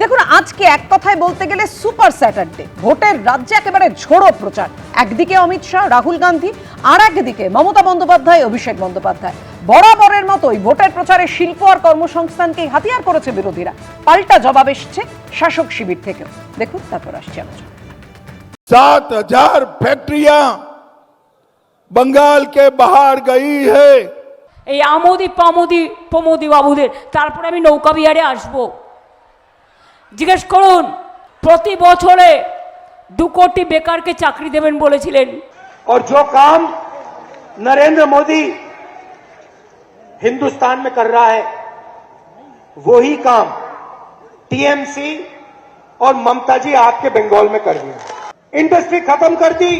দেখুন, আজকে এক কথায় বলতে গেলে সুপার স্যাটারডে। ভোটের রাজ্যে একেবারে ঝোড়ো প্রচার। একদিকে অমিত শাহ, রাহুল গান্ধী, আর একদিকে মমতা বন্দ্যোপাধ্যায়, অভিষেক বন্দ্যোপাধ্যায়। বরাবরের মতোই ভোটের প্রচারে শিল্প আর কর্মসংস্থানকে হাতিয়ার করেছে বিরোধীরা। পাল্টা জবাব এসছে শাসক শিবির থেকেও। দেখুন, তারপর আসছে আলোচনা। 7,000 फैक्ट्रियां बंगाल के बाहर गई है। এই আমোদি প্রমোদি বাবুদের তারপরে আমি নৌকা বিহারে আসবো। জিজ্ঞেস করুন, প্রতি বছরে 2 কোটি বেকারকে চাকরি দেবেন বলেছিলেন। और जो काम नरेंद्र मोदी हिंदुस्तान में कर रहा है वही काम टीएमसी और ममता जी आपके बंगाल में कर दिया। इंडस्ट्री खत्म कर दी।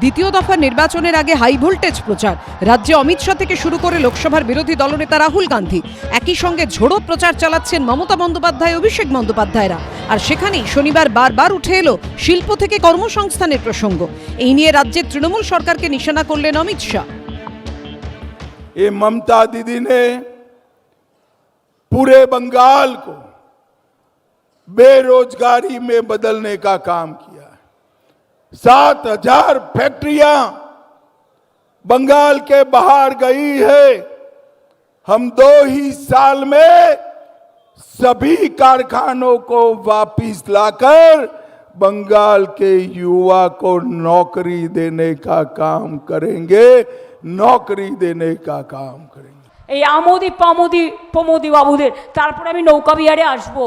দ্বিতীয় দফা নির্বাচনের আগে হাই ভোল্টেজ প্রচার। রাজ্যে অমিত শাহ থেকে শুরু করে লোকসভার বিরোধী দলনেতা রাহুল গান্ধী, একই সঙ্গে ঝোড়ো প্রচার চালাচ্ছেন মমতা বন্দ্যোপাধ্যায়, অভিষেক বন্দ্যোপাধ্যায়রা। আর সেখানেই শনিবার বারবার উঠে এলো শিল্প থেকে কর্মসংস্থানের প্রসঙ্গ। এই নিয়ে রাজ্যের তৃণমূল সরকারকে নিশানা করলেন অমিত শাহ। ये ममता दीदी ने पूरे बंगाल को बेरोजगारी में बदलने का काम किया है। 7,000 फैक्ट्रियां बंगाल के बाहर गई है। हम 2 ही साल में सभी कारखानों को वापस लाकर बंगाल के युवा को नौकरी देने का काम करेंगे। नौकरी देने का काम करेंगे। এই আমোদি প্রমোদি বাবুদের তারপরে আমি নৌকা বিহারে আসবো।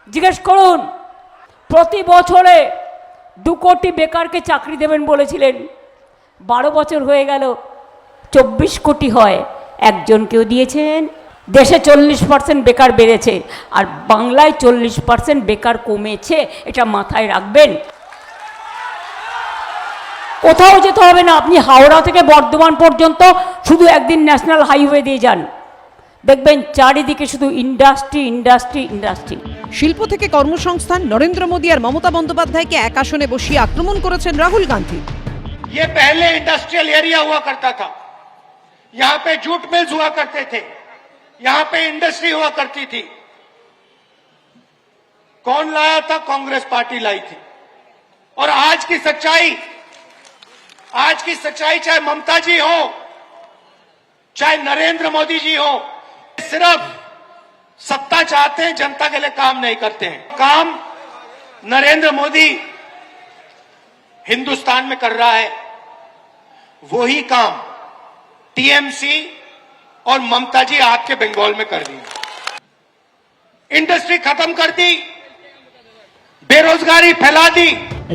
জিজ্ঞেস করুন, প্রতি বছরে 2 কোটি বেকারকে চাকরি দেবেন বলেছিলেন। 12 বছর হয়ে গেল, 24 কোটি হয়, একজনকেও দিয়েছেন। দেশে 40% বেকার বেড়েছে, আর বাংলায় 40% বেকার কমেছে। এটা মাথায় রাখবেন। কোথাও যেতে হবে না, আপনি হাওড়া থেকে বর্ধমান পর্যন্ত শুধু একদিন ন্যাশনাল হাইওয়ে দিয়ে যান, দেখবেন চারিদিকে শুধু ইন্ডাস্ট্রি ইন্ডাস্ট্রি ইন্ডাস্ট্রি। শিল্প থেকে কর্মসংস্থান, নরেন্দ্র মোদী আর মমতা বন্দ্যোপাধ্যায়কে এক আসনে বসিয়ে আক্রমণ করেছেন রাহুল গান্ধী। ये पहले इंडस्ट्रियल एरिया हुआ करता था, यहां पे जूट मिल्स हुआ करते थे, यहां पे इंडस्ट्री हुआ करती थी। कौन लाया था? कांग्रेस पार्टी लाई थी। और आज की सच्चाई चाहे ममता जी हो, चाहे नरेंद्र मोदी जी हो, सिर्फ सत्ता चाहते हैं, जनता के लिए काम नहीं करते हैं। काम नरेंद्र मोदी हिंदुस्तान में कर रहा है वही काम टीएमसी और ममता जी आपके बंगाल में कर दी। इंडस्ट्री खत्म कर दी, बेरोजगारी फैला दी।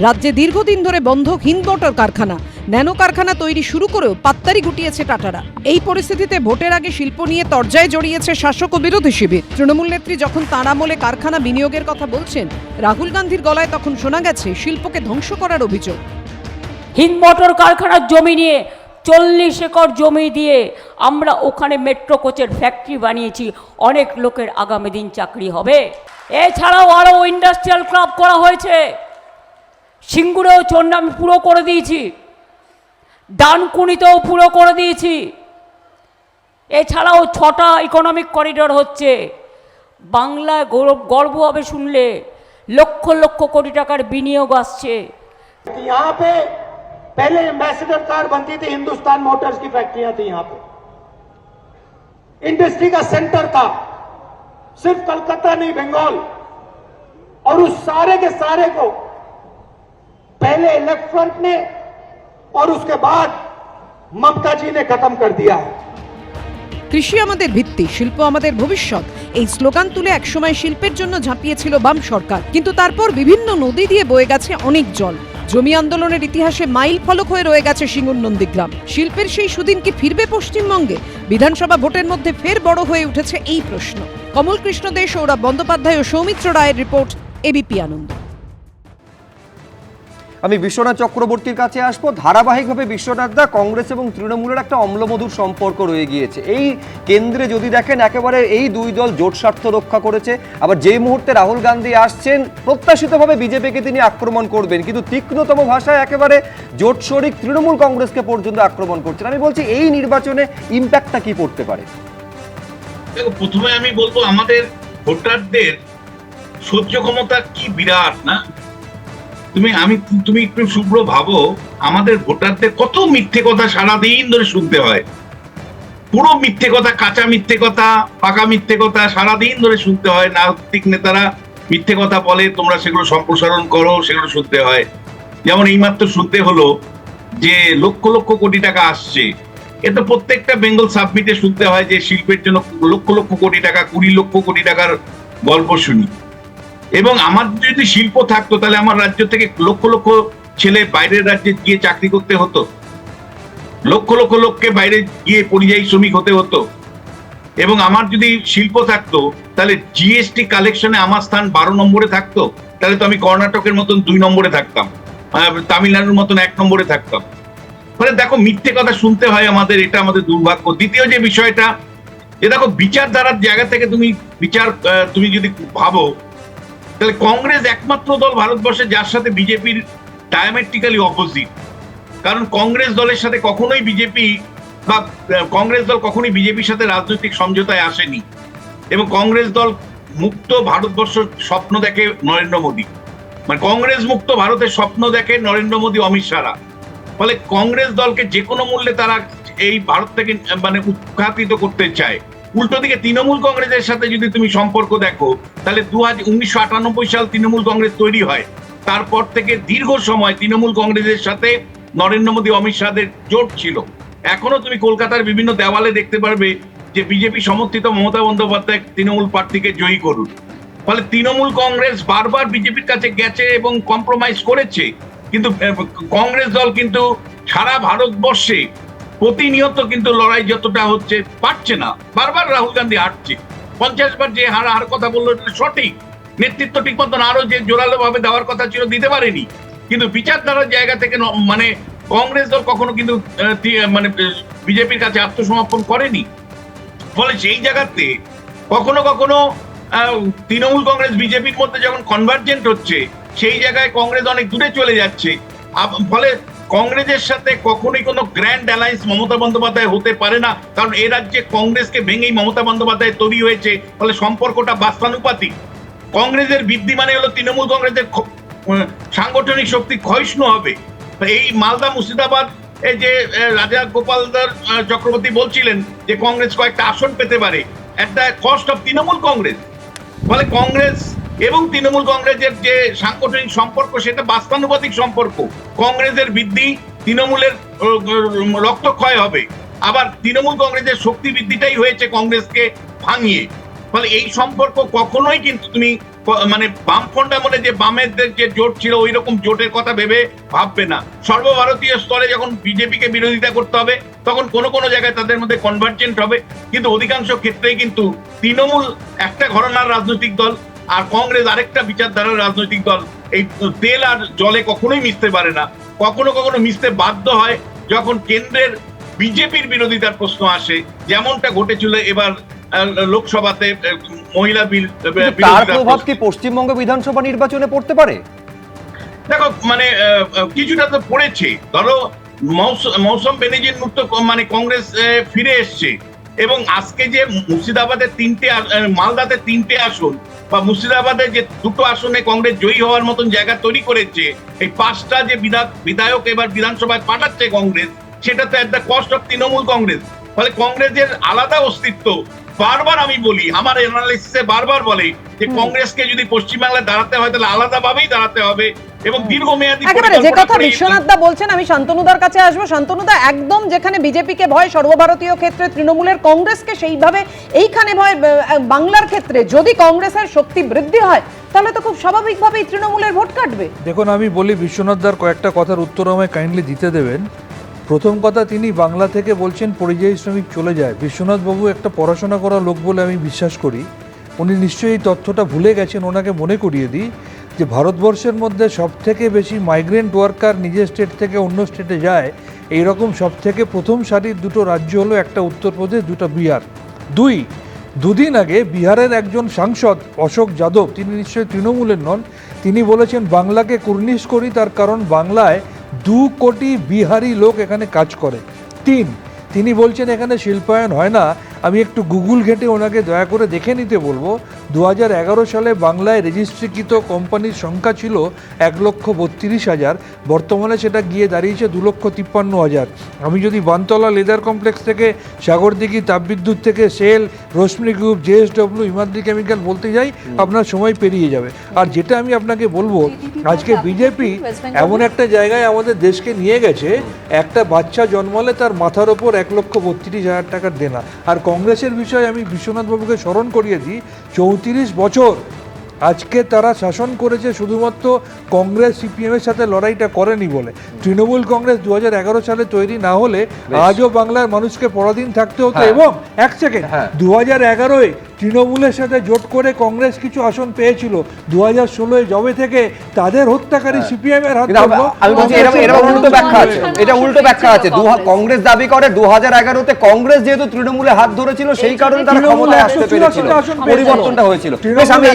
রাজ্যে দীর্ঘদিন ধরে বন্ধ হিন্দ মোটর কারখানা, ন্যানো কারখানা তৈরি শুরু করেও পাত্তারি গুটিয়েছে টাটারা। এই পরিস্থিতিতে ভোটের আগে শিল্প নিয়ে তরজায় জড়িয়েছে শাসক ও বিরোধী শিবির। তৃণমূল নেত্রী যখন তাঁর আমলে কারখানা বিনিয়োগের কথা বলছেন, রাহুল গান্ধীর গলায় তখন শোনা গেছে শিল্পকে ধ্বংস করার অভিযোগ। হিন্দ মোটর কারখানার জমি নিয়ে 40 একর জমি দিয়ে আমরা ওখানে মেট্রো কোচের ফ্যাক্টরি বানিয়েছি। অনেক লোকের আগামী দিন চাকরি হবে। এছাড়াও আরও ইন্ডাস্ট্রিয়াল ক্লাব করা হয়েছে। সিঙ্গুরেও চন্ডা আমি পুরো করে দিয়েছি, ডানকুনিতেও পুরো করে দিয়েছি। এছাড়াও 6টা ইকোনমিক করিডোর হচ্ছে। বাংলায় গর্ব হবে শুনলে, লক্ষ লক্ষ কোটি টাকার বিনিয়োগ আসছে। यहाँ पे पहले एम्बेसडर कार बनती थी, हिंदुस्तान मोटर्स की फैक्ट्रियां थी। यहाँ पे इंडस्ट्री का सेंटर था, सिर्फ कलकत्ता नहीं, बंगाल। और उस सारे के सारे को पहले लेफ्ट फ्रंट ने और उसके बाद ममता जी ने खत्म कर दिया है। কৃষি আমাদের ভিত্তি, শিল্প আমাদের ভবিষ্যৎ, এই স্লোগান তুলে একসময় শিল্পের জন্য ঝাঁপিয়েছিল বাম সরকার। কিন্তু তারপর বিভিন্ন নদী দিয়ে বয়ে গেছে অনেক জল। জমি আন্দোলনের ইতিহাসে মাইল ফলক হয়ে রয়ে গেছে সিঙ্গুর নন্দীগ্রাম। শিল্পের সেই সুদিন কি ফিরবে পশ্চিমবঙ্গে? বিধানসভা ভোটের মধ্যে ফের বড় হয়ে উঠেছে এই প্রশ্ন। কমল কৃষ্ণ দে, সৌরভ বন্দ্যোপাধ্যায় ও সৌমিত্র রায়ের রিপোর্ট, এবিপি আনন্দ। আমি বিশ্বনাথ চক্রবর্তীর কাছে আসবো। ধারাবাহিকভাবে বিশ্বনাথদা, কংগ্রেস এবং তৃণমূলের একটা অম্লমধুর সম্পর্ক রয়ে গিয়েছে। এই কেন্দ্রে যদি দেখেন, একেবারে এই দুই দল জোট স্বার্থ রক্ষা করেছে। আবার যেই মুহূর্তে রাহুল গান্ধী আসছেন, প্রত্যাশিতভাবে বিজেপিকে তিনি আক্রমণ করবেন, কিন্তু তীক্ষ্ণতম ভাষায় একেবারে জোট শরিক তৃণমূল কংগ্রেসকে পর্যন্ত আক্রমণ করছেন। আমি বলছি, এই নির্বাচনে ইম্প্যাক্টটা কি পড়তে পারে? দেখো, প্রথমে আমি বলবো আমাদের ভোটারদের সহ্য ক্ষমতা কি বিরাট না। তুমি একটু শুভ্র ভাবো, আমাদের ভোটারদের কত মিথ্যে কথা সারাদিন ধরে শুনতে হয়, পুরো মিথ্যে কথা, কাঁচা মিথ্যে কথা, পাকা মিথ্যে কথা সারাদিন ধরে শুনতে হয়। রাজনৈতিক নেতারা মিথ্যে কথা বলে, তোমরা সেগুলো সম্প্রসারণ করো, সেগুলো শুনতে হয়। যেমন এইমাত্র শুনতে হলো যে লক্ষ লক্ষ কোটি টাকা আসছে, এ তো প্রত্যেকটা বেঙ্গল সাবমিটে শুনতে হয় যে শিল্পের জন্য লক্ষ লক্ষ কোটি টাকা, 20 লক্ষ কোটি টাকার গল্প শুনি। এবং আমার যদি শিল্প থাকতো তাহলে আমার রাজ্য থেকে লক্ষ লক্ষ ছেলে বাইরের রাজ্যে গিয়ে চাকরি করতে হতো, লক্ষ লক্ষ লোককে বাইরে গিয়ে পরিযায়ী শ্রমিক হতে হতো। এবং আমার যদি শিল্প থাকতো তাহলে জিএসটি কালেকশনে আমার স্থান 12 নম্বরে থাকতো, তাহলে তো আমি কর্ণাটকের মতন 2 নম্বরে থাকতাম, তামিলনাড়ুর মতন 1 নম্বরে থাকতাম। মানে দেখো মিথ্যে কথা শুনতে হয় আমাদের, এটা আমাদের দুর্ভাগ্য। দ্বিতীয় যে বিষয়টা, যে দেখো বিচারধারার জায়গা থেকে তুমি যদি ভাবো, তাহলে কংগ্রেস একমাত্র দল ভারতবর্ষে যার সাথে বিজেপির ডায়ামেট্রিক্যালি অপোজিট। কারণ কংগ্রেস দলের সাথে কখনোই কংগ্রেস দল কখনোই বিজেপির সাথে রাজনৈতিক সমঝোতায় আসেনি। এবং কংগ্রেস দল মুক্ত ভারতবর্ষ স্বপ্ন দেখে নরেন্দ্র মোদী, মানে কংগ্রেস মুক্ত ভারতের স্বপ্ন দেখে নরেন্দ্র মোদী, অমিত শাহরা। ফলে কংগ্রেস দলকে যে কোনো মূল্যে তারা এই ভারত থেকে মানে উৎখাতিত করতে চায়। উল্টো দিকে তৃণমূল কংগ্রেসের সাথে যদি তুমি সম্পর্ক দেখো, তাহলে 1998 সাল তৃণমূল কংগ্রেস তৈরি হয়। তারপর থেকে দীর্ঘ সময় তৃণমূল কংগ্রেসের সাথে নরেন্দ্র মোদী, অমিত শাহের জোট ছিল। এখনো তুমি কলকাতার বিভিন্ন দেওয়ালে দেখতে পারবে যে বিজেপি সমর্থিত মমতা বন্দ্যোপাধ্যায় তৃণমূল প্রার্থীকে জয়ী করুন। ফলে তৃণমূল কংগ্রেস বারবার বিজেপির কাছে গেছে এবং কম্প্রোমাইজ করেছে, কিন্তু কংগ্রেস দল কিন্তু সারা ভারতবর্ষে প্রতিনিয়ত কিন্তু লড়াই যতটা হচ্ছে পারছে না। বারবার রাহুল গান্ধী হারছে, 50 বার যে হার কথা বললো সঠিক, নেতৃত্ব ঠিক মতন আরো যে জোরালো ভাবে দেওয়ার কথা ছিল দিতে পারেনি। কিন্তু বিচারধারার জায়গা থেকে মানে কংগ্রেস দল কখনো কিন্তু মানে বিজেপির কাছে আত্মসমর্পণ করেনি। ফলে সেই জায়গাতে কখনো কখনো তৃণমূল কংগ্রেস বিজেপির মধ্যে যখন কনভার্জেন্ট হচ্ছে, সেই জায়গায় কংগ্রেস অনেক দূরে চলে যাচ্ছে। ফলে কংগ্রেসের সাথে কখনোই কোনো গ্র্যান্ড অ্যালায়েন্স মমতা বন্দ্যোপাধ্যায় হতে পারে না, কারণ এ রাজ্যে কংগ্রেসকে ভেঙেই মমতা বন্দ্যোপাধ্যায় তৈরি হয়েছে। ফলে সম্পর্কটা বাস্তানুপাতিক। কংগ্রেসের বৃদ্ধি মানে হলো তৃণমূল কংগ্রেসের সাংগঠনিক শক্তি ক্ষয়িষ্ণু হবে। এই মালদা মুর্শিদাবাদ এই যে রাজা গোপালদার চক্রবর্তী বলছিলেন যে কংগ্রেস কয়েকটা আসন পেতে পারে, একটা কস্ট অফ তৃণমূল কংগ্রেস। ফলে কংগ্রেস এবং তৃণমূল কংগ্রেসের যে সাংগঠনিক সম্পর্ক সেটা বাস্তানুপাতিক সম্পর্ক। কংগ্রেসের বৃদ্ধি তৃণমূলের রক্তক্ষয় হবে, আবার তৃণমূল কংগ্রেসের শক্তি বৃদ্ধিটাই হয়েছে কংগ্রেসকে ভাঙিয়ে। ফলে এই সম্পর্ক কখনোই কিন্তু তুমি মানে বামফ্রন্ট আমলে যে বামেদের যে জোট ছিল ওই রকম জোটের কথা ভেবে ভাববে না। সর্বভারতীয় স্তরে যখন বিজেপিকে বিরোধিতা করতে হবে তখন কোনো কোনো জায়গায় তাদের মধ্যে কনভার্জেন্ট হবে, কিন্তু অধিকাংশ ক্ষেত্রেই কিন্তু তৃণমূল একটা ঘরানার রাজনৈতিক দল আর কংগ্রেস আরেকটা বিচারধারার রাজনৈতিক দল। এই তেল আর জলে কখনোই মিশতে পারে না। কখনো কখনো মিশতে বাধ্য হয় যখন কেন্দ্রের বিজেপির বিরোধিতার প্রশ্ন আসে, যেমনটা ঘটেছিল এবার লোকসভাতে মহিলা বিল। তার প্রভাব কি পশ্চিমবঙ্গ বিধানসভা নির্বাচনে পড়তে পারে? দেখো মানে কিছুটা তো পড়েছে। ধরো মৌসুম বেনিজির মুক্ত মানে কংগ্রেস ফিরে এসছে, এবং আজকে যে মুর্শিদাবাদের মালদাতে 3টে আসন বা মুর্শিদাবাদের যে 2টো আসনে কংগ্রেস জয়ী হওয়ার মতন জায়গা তৈরি করেছে, এই 5টা যে বিধায়ক এবার বিধানসভায় পাঠাচ্ছে কংগ্রেস, সেটা তো at the cost of Trinamool Congress. ফলে কংগ্রেসের আলাদা অস্তিত্ব, বারবার আমি বলি, আমার অ্যানালিসিসে বারবার বলে যে কংগ্রেসকে যদি পশ্চিমবাংলায় দাঁড়াতে হয় তাহলে আলাদাভাবেই দাঁড়াতে হবে এবং দীর্ঘমেয়াদী। একেবারে যে কথা বিশ্বনাথ দা বলছেন, আমি শান্তনুদার কাছে আসবো। শান্তনুদা, একদম যেখানে বিজেপিকে ভয় সর্বভারতীয় ক্ষেত্রে তৃণমূলের, কংগ্রেসকে সেইভাবে এইখানে ভয় বাংলার ক্ষেত্রে। যদি কংগ্রেসের শক্তি বৃদ্ধি হয় তাহলে তো খুব স্বাভাবিকভাবেই তৃণমূলের ভোট কাটবে। দেখুন, আমি বলি বিশ্বনাথ দার কয়েকটা কথার উত্তর আমায় কাইন্ডলি দিতে দেবেন। প্রথম কথা, তিনি বাংলা থেকে বলছেন পরিযায়ী শ্রমিক চলে যায়। বিশ্বনাথবাবু একটা পড়াশোনা করা লোক বলে আমি বিশ্বাস করি, উনি নিশ্চয়ই এই তথ্যটা ভুলে গেছেন। ওনাকে মনে করিয়ে দিই যে ভারতবর্ষের মধ্যে সবথেকে বেশি মাইগ্রেন্ট ওয়ার্কার নিজের স্টেট থেকে অন্য স্টেটে যায়, এইরকম সবথেকে প্রথম সারির 2টো রাজ্য হলো, একটা উত্তরপ্রদেশ, 2টা বিহার। দুদিন আগে বিহারের একজন সাংসদ অশোক যাদব, তিনি নিশ্চয়ই তৃণমূলের নন, তিনি বলেছেন বাংলাকে কুর্নিশ করি, তার কারণ বাংলায় 2 কোটি বিহারি লোক এখানে কাজ করে। তিনি বলছেন এখানে শিল্পায়ন হয় না, আমি একটু গুগল ঘেঁটে ওনাকে দয়া করে দেখে নিতে বলবো 2011 সালে বাংলায় রেজিস্ট্রিকৃত কোম্পানির সংখ্যা ছিল 1,32,000, বর্তমানে সেটা গিয়ে দাঁড়িয়েছে 2,53,000। আমি যদি বানতলা লেদার কমপ্লেক্স থেকে সাগরদিঘি তাপবিদ্যুৎ থেকে সেল, রশ্মি গ্রুপ, JSW, হিমাদ্রি কেমিক্যাল বলতে যাই আপনার সময় পেরিয়ে যাবে। আর যেটা আমি আপনাকে বলবো, আজকে বিজেপি এমন একটা জায়গায় আমাদের দেশকে নিয়ে গেছে, একটা বাচ্চা জন্মালে তার মাথার ওপর 1,32,000 টাকার দেনা। আর কংগ্রেসের বিষয়ে আমি বিশ্বনাথ বাবুকে স্মরণ করিয়ে দিই, 34 বছর আজকে তারা শাসন করেছে শুধুমাত্র কংগ্রেস সিপিএম এর সাথে লড়াইটা করেনি বলে। তৃণমূল কংগ্রেস 2011 সালে তৈরি না হলে আজও বাংলার মানুষকে পরাধীন থাকতে হতো। এবং এক সেকেন্ড, 2011-এ তৃণমূলের সাথে জোট করে কংগ্রেস কিছু আসন পেয়েছিল, 2016-এ জবে থেকে তাদের হত্যাকারী সিপিএম এর হাত ধরলো। আমি বলছি এরা উল্টো ব্যাখ্যা আছে, এটা উল্টো ব্যাখ্যা আছে। কংগ্রেস দাবি করে 2011-তে কংগ্রেস যেহেতু তৃণমূলে হাত ধরেছিল সেই কারণে তারা ক্ষমতায় আসতে পেরেছিল, পরিবর্তনটা হয়েছিল। বেশ, আমি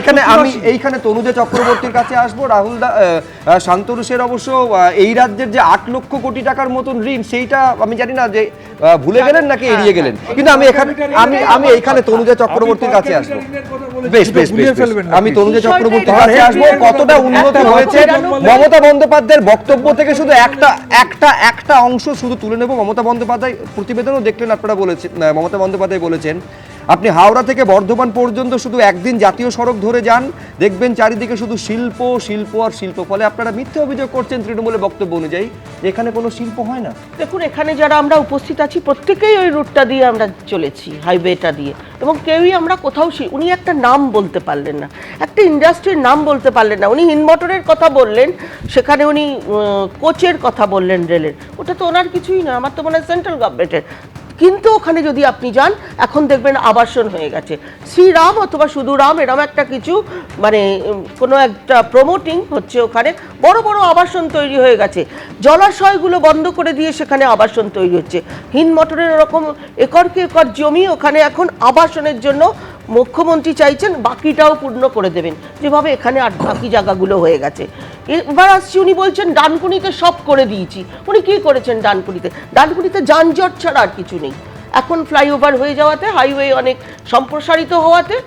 এইখানে তনুজা চক্রবর্তীর কাছে আসবো। রাহুল শান্তনু সের অবশ্য এই রাজ্যের যে 8 লক্ষ কোটি টাকার মতন ঋণ, সেইটা আমি জানি না যে ভুলে গেলেন নাকি এড়িয়ে গেলেন, কিন্তু আমি এইখানে তনুজা চক্রবর্তীর কাছে আসবো। বেশ বেশ বেশ, আমি তনুজা চক্রবর্তীর কাছে আসবো। কতটা উন্নতি হয়েছে মমতা বন্দ্যোপাধ্যায়ের বক্তব্য থেকে শুধু একটা অংশ শুধু তুলে নেব। মমতা বন্দ্যোপাধ্যায় প্রতিবেদনও দেখলেন আপনারা, বলেছেন মমতা বন্দ্যোপাধ্যায় বলেছেন আপনি হাওড়া থেকে বর্ধমান পর্যন্ত শুধু একদিন জাতীয় সড়ক ধরে যান, দেখবেন চারিদিকে শুধু শিল্প শিল্প আর শিল্প। ফলে আপনারা মিথ্যে অভিযোগ করছেন তৃণমূলের বক্তব্য অনুযায়ী যে এখানে কোনো শিল্প হয় না। দেখুন, এখানে যারা আমরা উপস্থিত আছি প্রত্যেকেই ওই রুটটা দিয়ে আমরা চলেছি, হাইওয়েটা দিয়ে, এবং কেউই আমরা কোথাও উনি একটা নাম বলতে পারলেন না, একটা ইন্ডাস্ট্রির নাম বলতে পারলেন না। উনি হিন্দমোটরের কথা বললেন, সেখানে উনি কোচের কথা বললেন রেলের, ওটা তো ওনার কিছুই না, আমার তো মনে হয় সেন্ট্রাল গভর্নমেন্টের। কিন্তু ওখানে যদি আপনি যান, এখন দেখবেন আবাসন হয়ে গেছে, শ্রীরাম অথবা শুধু রাম এরম একটা কিছু, মানে কোনো একটা প্রমোটিং হচ্ছে, ওখানে বড় বড় আবাসন তৈরি হয়ে গেছে। জলাশয়গুলো বন্ধ করে দিয়ে সেখানে আবাসন তৈরি হচ্ছে। হিন্দমোটরের ওরকম একরকে একর জমি ওখানে এখন আবাসনের জন্য মুখ্যমন্ত্রী চাইছেন বাকিটাও পূর্ণ করে দেবেন, যেভাবে এখানে আর বাকি জায়গাগুলো হয়ে গেছে। এবার আসছি, উনি বলছেন ডানকুনিতে সব করে দিয়েছি। উনি কি করেছেন ডানকুনিতে যানজট ছাড়া আর কিছু নেই। এখন ফ্লাইওভার হয়ে যাওয়াতে, হাইওয়ে অনেক সম্প্রসারিত হওয়াতে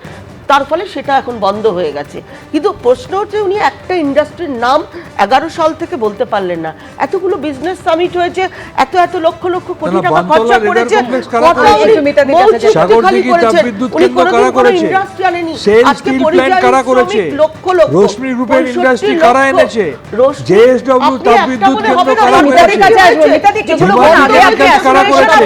তার ফলে সেটা এখন বন্ধ হয়ে গেছে। কিন্তু প্রশ্ন হচ্ছে, উনি একটা ইন্ডাস্ট্রির নাম 11 সাল থেকে বলতে পারলেন না। এতগুলো বিজনেস সামিট হয়েছে, এত এত লক্ষ লক্ষ কোটি টাকা খরচা করেছে, রশ্মি গ্রুপের ইন্ডাস্ট্রি কারা এনেছে, JSW তাপবিদ্যুৎ কেন্দ্র কারা করেছে,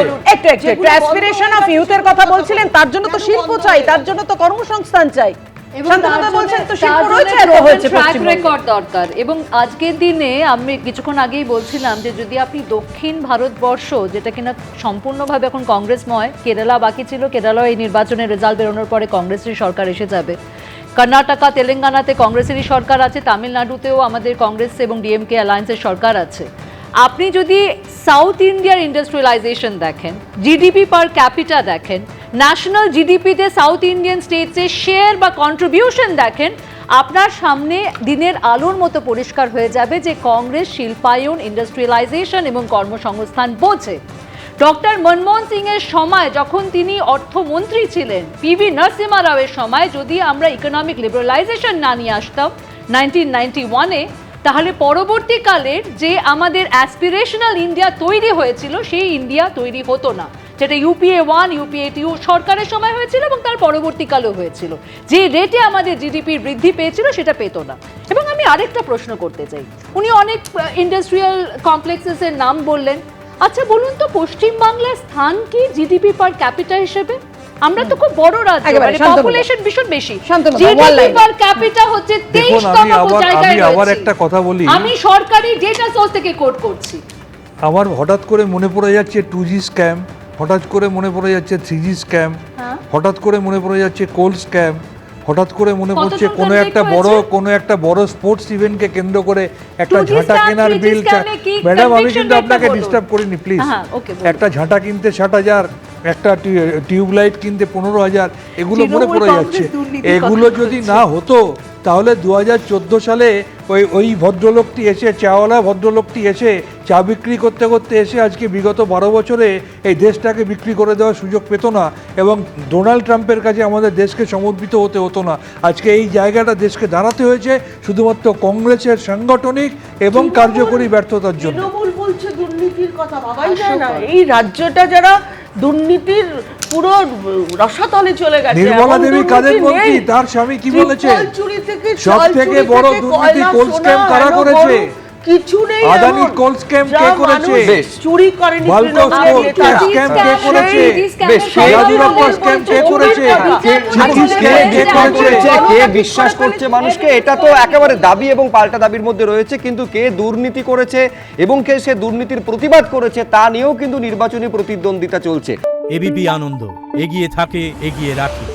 অ্যাসপিরেশন অফ ইউথের কথা বলছিলেন, তার জন্য তো শিল্প চাই, তার জন্য তো কর্মসংস্থান চাই। দরকার। এবং আজকের দিনে আমি কিছুক্ষণ আগেই বলছিলাম যে যদি আপনি দক্ষিণ ভারতবর্ষ, যেটা কিনা সম্পূর্ণভাবে এখন কংগ্রেসময়, কেরালা বাকি ছিল, কেরালা এই নির্বাচনের রেজাল্ট বেরোনোর পরে কংগ্রেসের সরকার এসে যাবে, কর্ণাটকা তেলেঙ্গানাতে কংগ্রেসেরই সরকার আছে, তামিলনাড়ুতেও আমাদের কংগ্রেস এবং ডিএমকে অ্যালায়েন্সের সরকার আছে। আপনি যদি সাউথ ইন্ডিয়ার ইন্ডাস্ট্রিয়ালাইজেশন দেখেন, জিডিপি পার ক্যাপিটা দেখেন, ন্যাশনাল জিডিপিতে সাউথ ইন্ডিয়ান স্টেটসের শেয়ার বা কন্ট্রিবিউশন দেখেন, আপনার সামনে দিনের আলোর মতো পরিষ্কার হয়ে যাবে যে কংগ্রেস শিল্পায়ন, ইন্ডাস্ট্রিয়ালাইজেশন এবং কর্মসংস্থান বোঝে। ডক্টর মনমোহন সিং এর সময় যখন তিনি অর্থমন্ত্রী ছিলেন, পিভি নরসিমহা রাওয়ের সময় যদি আমরা ইকোনমিক লিবারালাইজেশন না নিয়ে আসতাম 1991-এ, তাহলে পরবর্তীকালের যে আমাদের অ্যাসপিরেশনাল ইন্ডিয়া তৈরি হয়েছিল, সেই ইন্ডিয়া তৈরি হতো না, যেটা UPA 1, UPA 2 সরকারের সময় হয়েছিল এবং তার পরবর্তীকালেও হয়েছিল। যে রেটে আমাদের জিডিপির বৃদ্ধি পেয়েছিল সেটা পেত না। এবং আমি আরেকটা প্রশ্ন করতে চাই, উনি অনেক ইন্ডাস্ট্রিয়াল কমপ্লেক্সেসের নাম বললেন। আচ্ছা বলুন তো, পশ্চিমবাংলার স্থান কি জিডিপি পার ক্যাপিটা হিসেবে? আমরা তো খুব বড় রাজ্য, মানে পপুলেশন ভীষণ বেশি, জিডিপি পার ক্যাপিটা হচ্ছে 23তম জায়গায় রয়েছে। আবার একটা কথা বলি, আমি সরকারি ডেটা সোর্স থেকে কোট করছি। আমার হঠাৎ করে মনে পড়ে যাচ্ছে 2G স্ক্যাম, হঠাৎ করে মনে পড়ে যাচ্ছে 3G স্ক্যাম, হঠাৎ করে মনে পড়ে যাচ্ছে কোল স্ক্যাম, হঠাৎ করে মনে পড়ছে কোনো একটা বড় স্পোর্টস ইভেন্টকে কেন্দ্র করে একটা ঝাঁটা কেনার বিল। ম্যাডাম, আমি কিন্তু আপনাকে ডিস্টার্ব করিনি, প্লিজ। একটা ঝাঁটা কিনতে 60,000, একটা টিউবলাইট কিনতে 15,000, এগুলো মনে পড়ে তৃণমূল যাচ্ছে। কংগ্রেস দুর্নীতির এগুলো কথা যদি বলছে। না হতো তাহলে 2014 সালে ওই ভদ্রলোকটি এসে, চাওয়ালা ভদ্রলোকটি এসে চা বিক্রি করতে করতে এসে আজকে বিগত 12 বছরে এই দেশটাকে বিক্রি করে দেওয়ার সুযোগ পেত না, এবং ডোনাল্ড ট্রাম্পের কাছে আমাদের দেশকে সমর্পিত হতে হতো না। আজকে এই জায়গাটা দেশকে দাঁড়াতে হয়েছে শুধুমাত্র কংগ্রেসের সাংগঠনিক এবং কার্যকরী ব্যর্থতার জন্য। তৃণমূল বলছে দুর্নীতির কথা, ভাবাই যায় না। এই রাজ্যটা যারা দুর্নীতির পুরো রসাতলে চলে গেছে। নির্মলা এমন দেবী দুর্নীতি কাদের মন্ত্রী, নেই। তার স্বামী কি বলেছে? ত্রিপল চুরি থেকে, সব চাল থেকে চুরি বড় থেকে, দুর্নীতি কয়লা, কোল সোনা, স্ক্যাম কারা হেন করেছে? গরু, কিছু নেই আদানি এমন। কোল স্ক্যাম যা কে করেছে? মানুষ বেশ। চুরি করেনি বালকো তৃণমূলের কোল নেতারা। স্ক্যাম কে করেছে? বেশ, ইয়াদুরাপ্পা স্ক্যাম কে করেছে? চিঠি স্ক্যাম কে করেছে? কে বিশ্বাস করছে মানুষকে, এটা তো একেবারে দাবি এবং পাল্টা দাবির মধ্যে রয়েছে। কিন্তু কে দুর্নীতি করেছে এবং কে সে দুর্নীতির প্রতিবাদ করেছে তা নিয়েও কিন্তু নির্বাচনী প্রতিদ্বন্দ্বিতা চলছে। এবিপি আনন্দ, এগিয়ে থাকে, এগিয়ে রাখে।